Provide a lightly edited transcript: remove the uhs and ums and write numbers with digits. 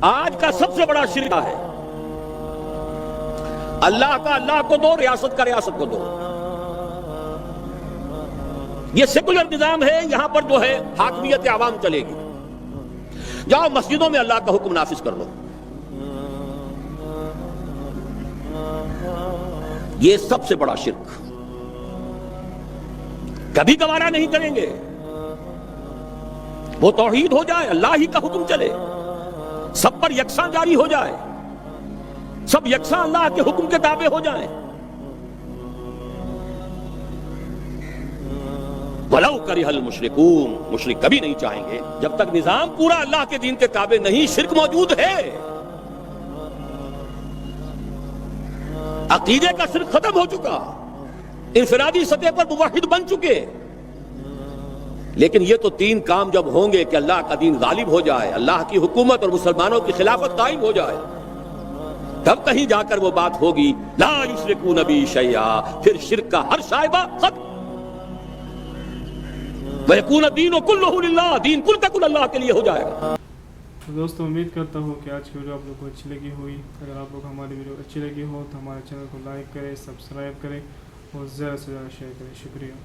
آج کا سب سے بڑا شرک ہے اللہ کا اللہ کو دو، ریاست کا ریاست کو دو. یہ سیکولر نظام ہے، یہاں پر جو ہے حاکمیت عوام چلے گی. جاؤ مسجدوں میں اللہ کا حکم نافذ کر لو. یہ سب سے بڑا شرک کبھی گوارا نہیں کریں گے. وہ توحید ہو جائے، اللہ ہی کا حکم چلے، سب پر یکساں جاری ہو جائے، سب یکساں اللہ کے حکم کے تابع ہو جائیں. وَلَوْ كَرِهَ الْمُشْرِكُونَ، مشرک کبھی نہیں چاہیں گے جب تک نظام پورا اللہ کے دین کے تابع نہیں. شرک موجود ہے، عقیدے کا شرک ختم ہو چکا، انفرادی سطح پر موحد بن چکے. لیکن یہ تو تین کام جب ہوں گے کہ اللہ کا دین غالب ہو جائے، اللہ کی حکومت اور مسلمانوں کی خلافت قائم ہو جائے، تب کہیں جا کر وہ بات ہوگی لا یشرکون بی شیئا، پھر شرک کا ہر شائبہ ختم. وَيَكُونَ الدِّينُ كُلُّهُ لِلَّهِ، دین کل کا کل اللہ کے لیے ہو جائے گا. تو دوستو امید کرتا ہوں کہ آج کی ویڈیو آپ لوگ کو اچھی لگی ہوئی. اگر آپ لوگ ہماری ویڈیو اچھی لگی ہو تو ہمارے چینل کو لائک کریں، سبسکرائب کریں اور زیادہ سے زیادہ شیئر کریں. شکریہ.